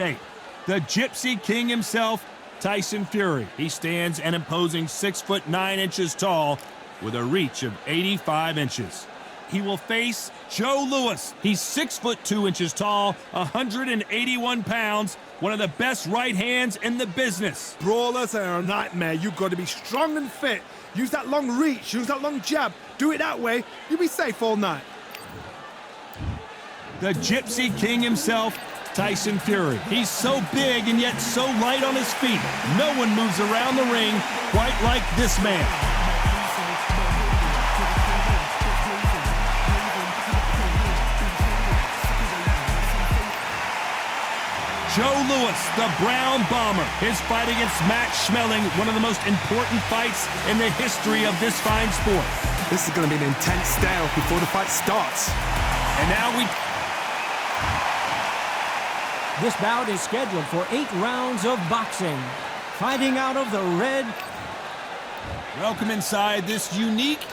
Hey, the Gypsy King himself, Tyson Fury. He stands an imposing 6'9" tall with a reach of 85 inches. He will face Joe Louis. He's 6'2" tall, 181 pounds, one of the best right hands in the business. Brawlers are a nightmare. You've got to be strong and fit. Use that long reach, use that long jab. Do it that way, you'll be safe all night. The Gypsy King himself, Tyson Fury. He's so big and yet so light on his feet. No one moves around the ring quite like this man. Joe Louis, the Brown Bomber. His fight against Max Schmeling, one of the most important fights in the history of this fine sport. This is going to be an intense stare before the fight starts. And now This bout is scheduled for 8 rounds of boxing. Fighting out of the red. Welcome inside this unique.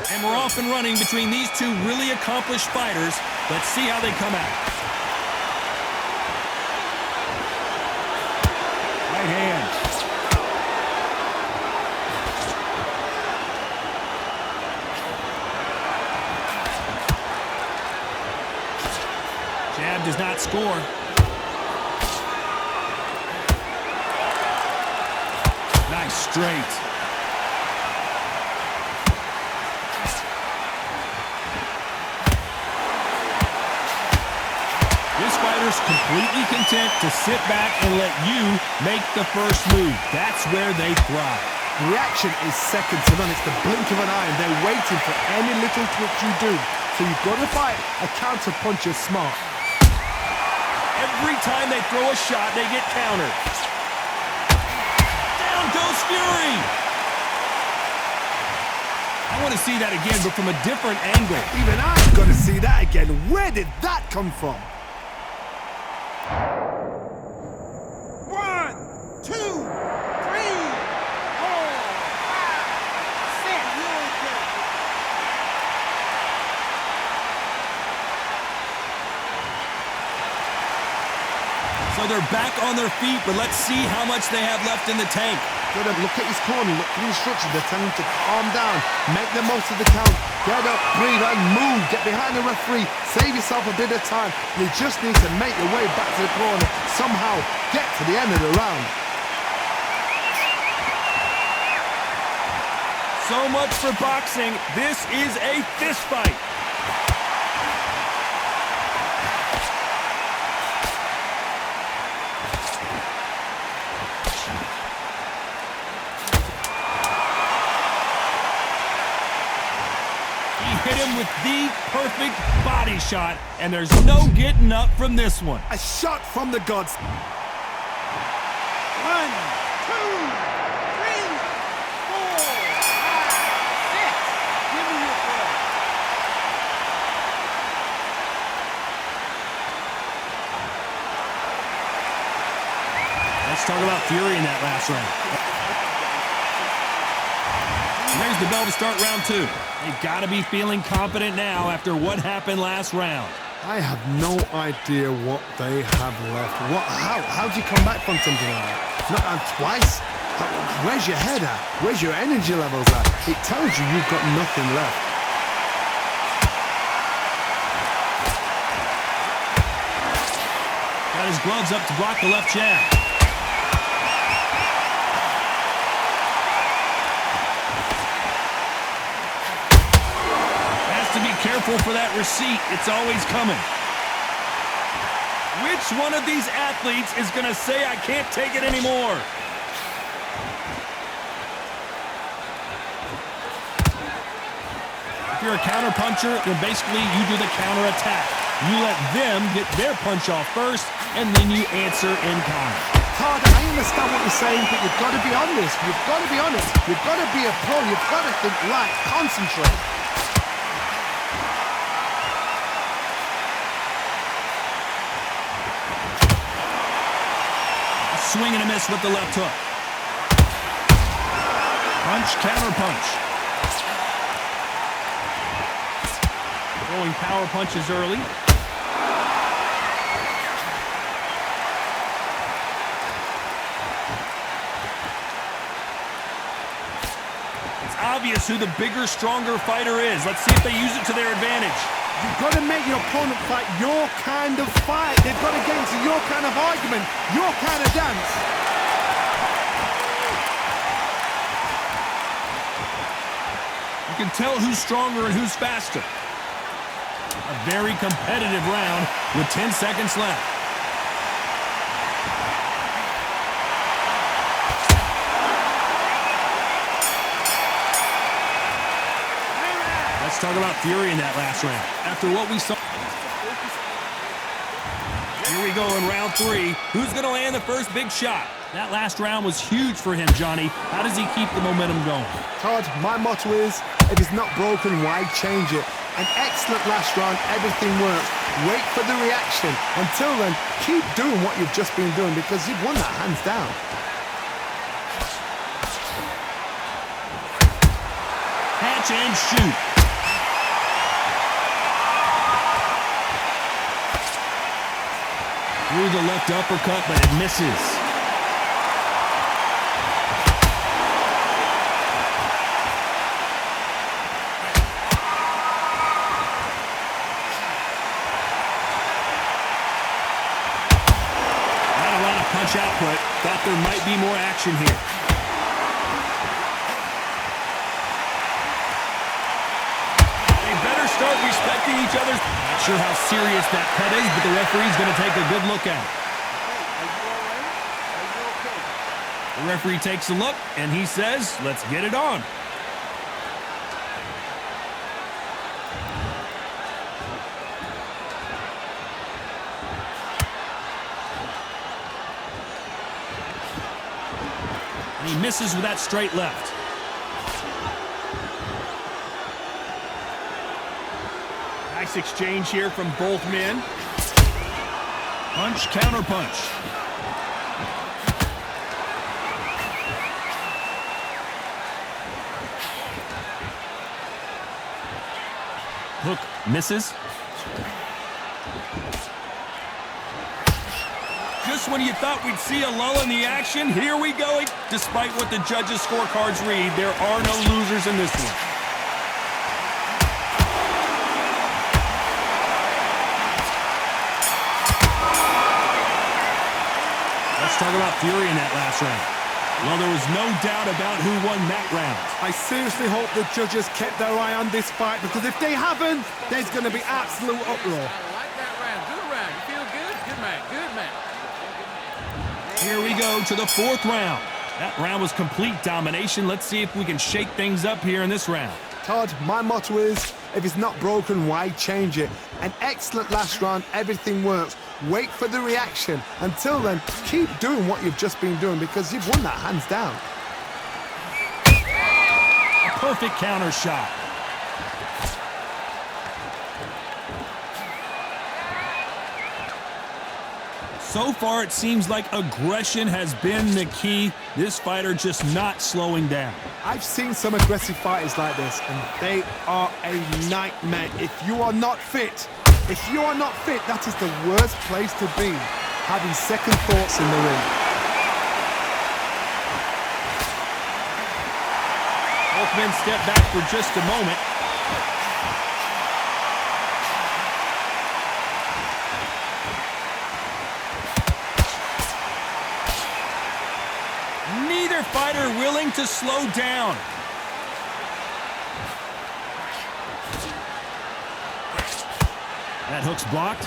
And we're off and running between these two really accomplished fighters. Let's see how they come out. Right hand. Jab does not score. Nice straight. This fighter's completely content to sit back and let you make the first move. That's where they thrive. Reaction is second to none. It's the blink of an eye, and they're waiting for any little twitch you do. So you've got to fight a counter puncher smart. Every time they throw a shot, they get countered. Down goes Fury. I want to see that again, but from a different angle. Even I'm going to see that again. Where did that come from? 1, 2, 3, 4, 5, 6. So they're back on their feet, but let's see how much they have left in the tank. Got to look at his corner, look for the instructions. They're telling him to calm down, make the most of the count. Get up, breathe, and move. Get behind the referee. Save yourself a bit of time. You just need to make your way back to the corner. Somehow get to the end of the round. So much for boxing. This is a fist fight. Hit him with the perfect body shot, and there's no getting up from this one. A shot from the gods. 1, 2, 3, 4, 5, 6. Give me your four. Let's talk about Fury in that last round. There's the bell to start round 2. They've got to be feeling confident now after what happened last round. I have no idea what they have left. How do you come back from something like that? Not out twice? Where's your head at? Where's your energy levels at? It tells you you've got nothing left. Got his gloves up to block the left jab. Careful for that receipt. It's always coming. Which one of these athletes is going to say, I can't take it anymore? If you're a counter puncher, then basically you do the counter attack. You let them get their punch off first, and then you answer in kind. Todd, I understand what you're saying, but you've got to be honest. You've got to be honest. You've got to be a pro. You've got to think right. Concentrate. Swing and a miss with the left hook. Punch, counter punch. Throwing power punches early. obvious who the bigger, stronger fighter is. Let's see if they use it to their advantage. You've got to make your opponent fight your kind of fight. They've got to get into your kind of argument, your kind of dance. You can tell who's stronger and who's faster. A very competitive round with 10 seconds left. Let's talk about Fury in that last round. After what we saw. Here we go in round 3. Who's going to land the first big shot? That last round was huge for him, Johnny. How does he keep the momentum going? Todd, my motto is, if it's not broken, why change it? An excellent last round, everything works. Wait for the reaction. Until then, keep doing what you've just been doing because you've won that hands down. Catch and shoot. Through the left uppercut, but it misses. Output. Thought there might be more action here. They better start respecting each other. Not sure how serious that cut is, but the referee's going to take a good look at it. The referee takes a look, and he says, let's get it on. He misses with that straight left. Nice exchange here from both men. Punch, counter punch. Hook misses. Just when you thought we'd see a lull in the action, here we go. Despite what the judges' scorecards read, there are no losers in this one. Let's talk about Fury in that last round. Well, there was no doubt about who won that round. I seriously hope the judges kept their eye on this fight because if they haven't, there's going to be absolute uproar. I like that round. Good round. You feel good? Good man. Good man. Here we go to the 4th round. That round was complete domination. Let's see if we can shake things up here in this round. Todd, my motto is, if it's not broken, why change it? An excellent last round, everything works. Wait for the reaction. Until then, keep doing what you've just been doing because you've won that hands down. A perfect counter shot. So far, it seems like aggression has been the key. This fighter just not slowing down. I've seen some aggressive fighters like this, and they are a nightmare. If you are not fit, that is the worst place to be, having second thoughts in the ring. Both men step back for just a moment. Neither fighter willing to slow down. That hook's blocked.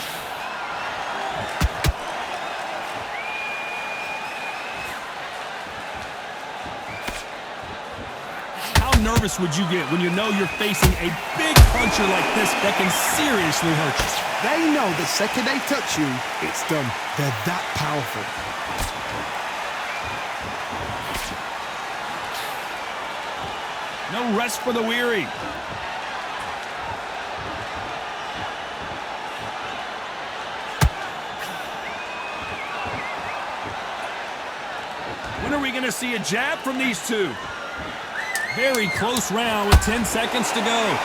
How nervous would you get when you know you're facing a big puncher like this that can seriously hurt you? They know the second they touch you, it's done. They're that powerful. No rest for the weary. When are we going to see a jab from these two? Very close round with 10 seconds to go.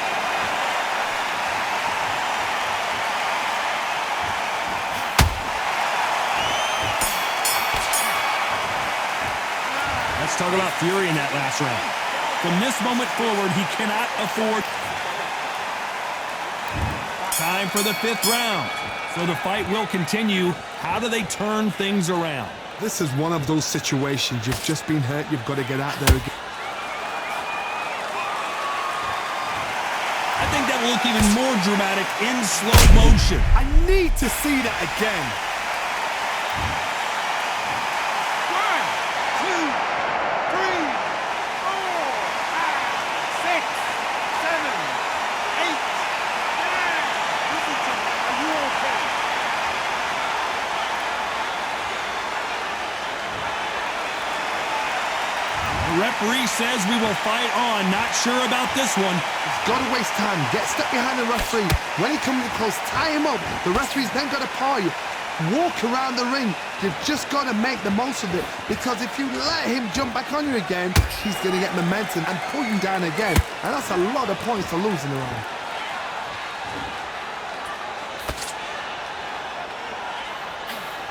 Let's talk about Fury in that last round. From this moment forward, he cannot afford. Time for the 5th round. So the fight will continue. How do they turn things around? This is one of those situations. You've just been hurt. You've got to get out there again. I think that will look even more dramatic in slow motion. I need to see that again. 1, 2, 3, 4, 5, 6, 7, 8, 9. The referee says we will fight on. Not sure about this one. He's got to waste time. Get stuck behind the referee. When he comes close, tie him up. The referee's then got to paw you. Walk around the ring. You've just got to make the most of it. Because if you let him jump back on you again, he's going to get momentum and pull you down again. And that's a lot of points to lose in a round.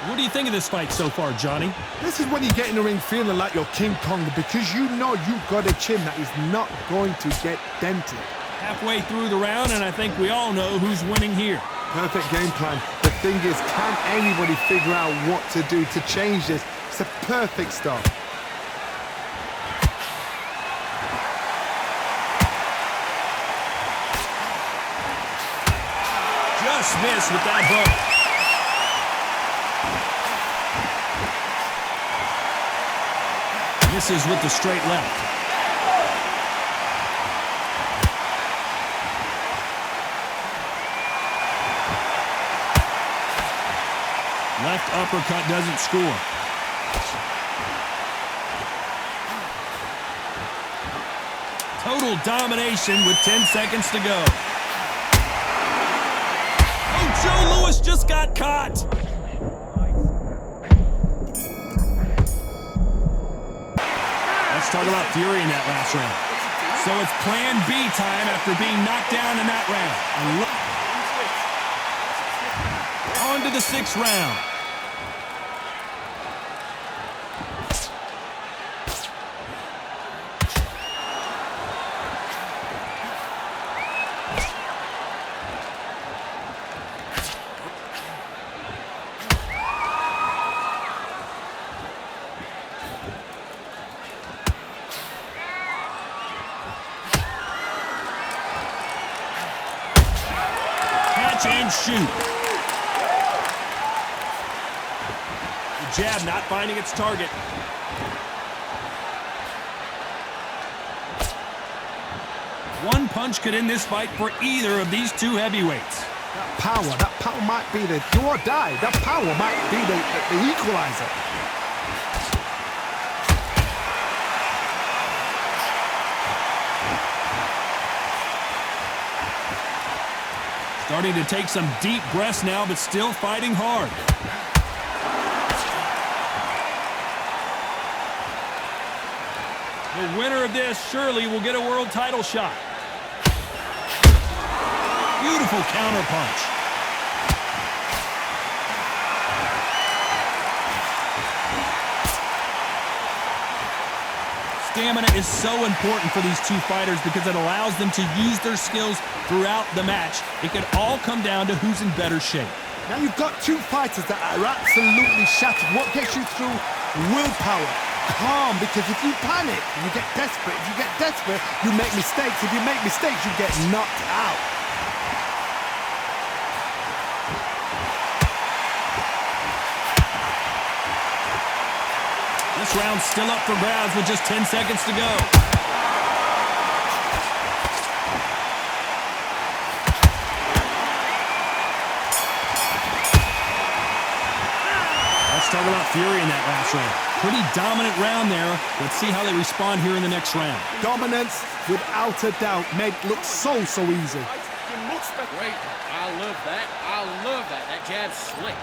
What do you think of this fight so far, Johnny? This is when you get in the ring feeling like you're King Kong, because you know you've got a chin that is not going to get dented. Halfway through the round, and I think we all know who's winning here. Perfect game plan. The thing is, can anybody figure out what to do to change this? It's a perfect start. Just missed with that hook. Misses with the straight left. Left uppercut doesn't score. Total domination with 10 seconds to go. Oh, Joe Louis just got caught. Let's talk about Fury in that last round. So it's plan B time after being knocked down in that round. On to the 6th round. And shoot. The jab not finding its target. One punch could end this fight for either of these two heavyweights. That power might be the do or die. That power might be the equalizer. Starting to take some deep breaths now, but still fighting hard. The winner of this surely will get a world title shot. Beautiful counter punch. Stamina is so important for these two fighters because it allows them to use their skills throughout the match. It could all come down to who's in better shape. Now you've got two fighters that are absolutely shattered. What gets you through? Willpower. Calm, because if you panic, you get desperate. If you get desperate, you make mistakes. If you make mistakes, you get knocked out. This round's still up for grabs with just 10 seconds to go. Let's talk about Fury in that last round. Pretty dominant round there. Let's see how they respond here in the next round. Dominance, without a doubt, made look so easy. Great. I love that. I love that. That jab's slick.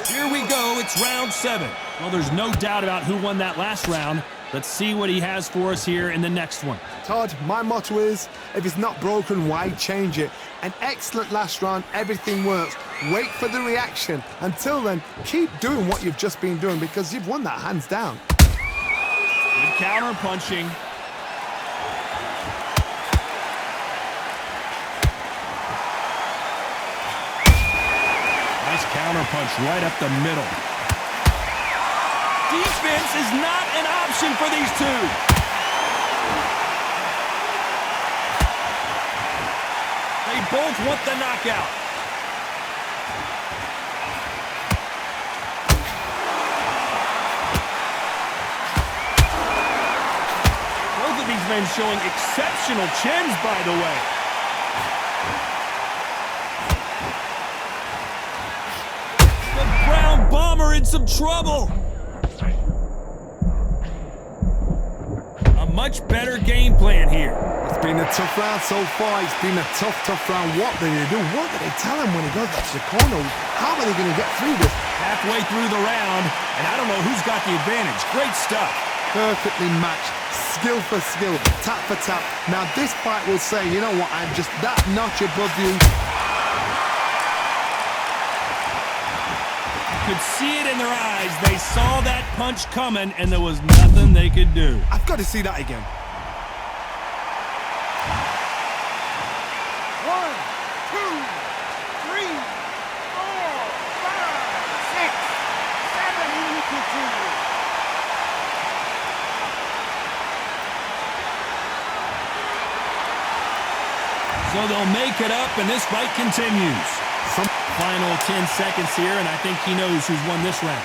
Here we go. It's round 7. Well, there's no doubt about who won that last round. Let's see what he has for us here in the next one. Todd, my motto is, if it's not broken, why change it? An excellent last round. Everything works. Wait for the reaction. Until then, keep doing what you've just been doing because you've won that hands down. Good counter-punching. Nice counter-punch right up the middle. Defense is not an option for these two. They both want the knockout. Both of these men showing exceptional chins, by the way. The Brown Bomber in some trouble. A much better game plan here. It's been a tough round so far. It's been a tough round. What do they do? What do they tell him when he goes back to the corner? How are they going to get through this? Halfway through the round, and I don't know who's got the advantage. Great stuff. Perfectly matched. Skill for skill. Tap for tap. Now this fight will say, you know what? I'm just that notch above you. Could see it in their eyes. They saw that punch coming, and there was nothing they could do. I've got to see that again. 1, 2, 3, 4, 5, 6, 7, and we continue. So they'll make it up, and this fight continues. Final 10 seconds here, and I think he knows who's won this round.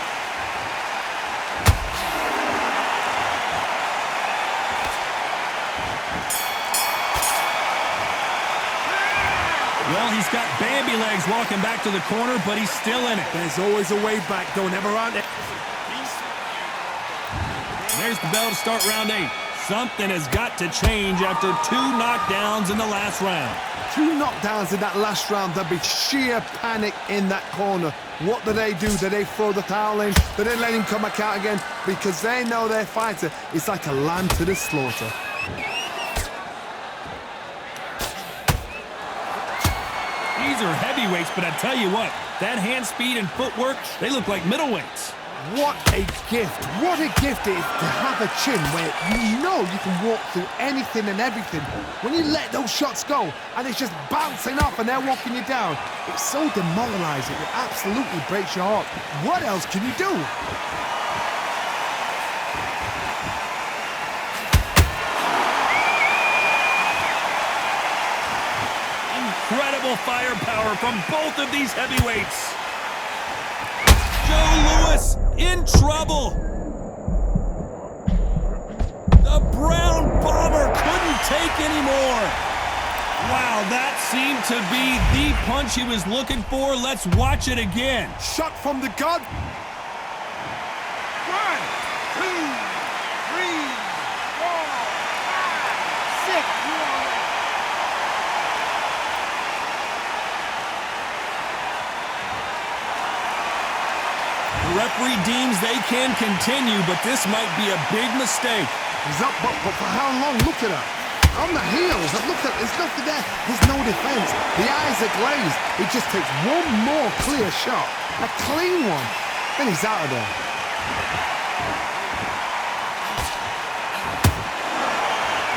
Well, he's got Bambi legs walking back to the corner, but he's still in it. There's always a way back. Don't ever run it. There's the bell to start round 8. Something has got to change after 2 knockdowns in the last round. 2 knockdowns in that last round. There'll be sheer panic in that corner. What do? Do they throw the towel in? Do they let him come back out again? Because they know their fighter is like a lamb to the slaughter. These are heavyweights, but I tell you what, that hand speed and footwork, they look like middleweights. What a gift. What a gift it is to have a chin where you know you can walk through anything and everything. When you let those shots go and it's just bouncing off and they're walking you down, it's so demoralizing. It absolutely breaks your heart. What else can you do? Incredible firepower from both of these heavyweights. Joe Louis in trouble. The Brown Bomber couldn't take anymore. Wow, that seemed to be the punch he was looking for. Let's watch it again. Shot from the gun. 1, 2, 3, 4, 5, 6. You are ready. The referee deems they can continue, but this might be a big mistake. He's up, but for how long? Look at her. On the heels. Look at, there's nothing there. There's no defense. The eyes are glazed. It just takes one more clear shot. A clean one. Then he's out of there.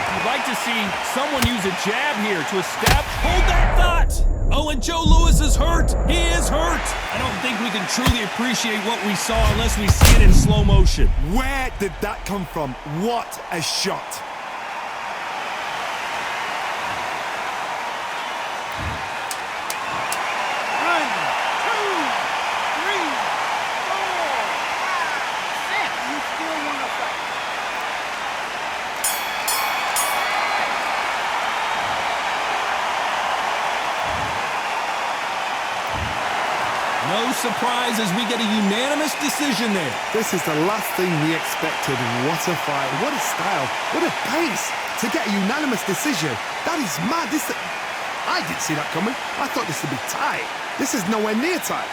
I'd like to see someone use a jab here to establish. Hold that thought! Oh, and Joe Louis is hurt. He is hurt. I don't think we can truly appreciate what we saw unless we see it in slow motion. Where did that come from? What a shot. No surprise as we get a unanimous decision there. This is the last thing we expected. What a fight. What a style. What a pace to get a unanimous decision. That is mad. I didn't see that coming. I thought this would be tight. This is nowhere near tight.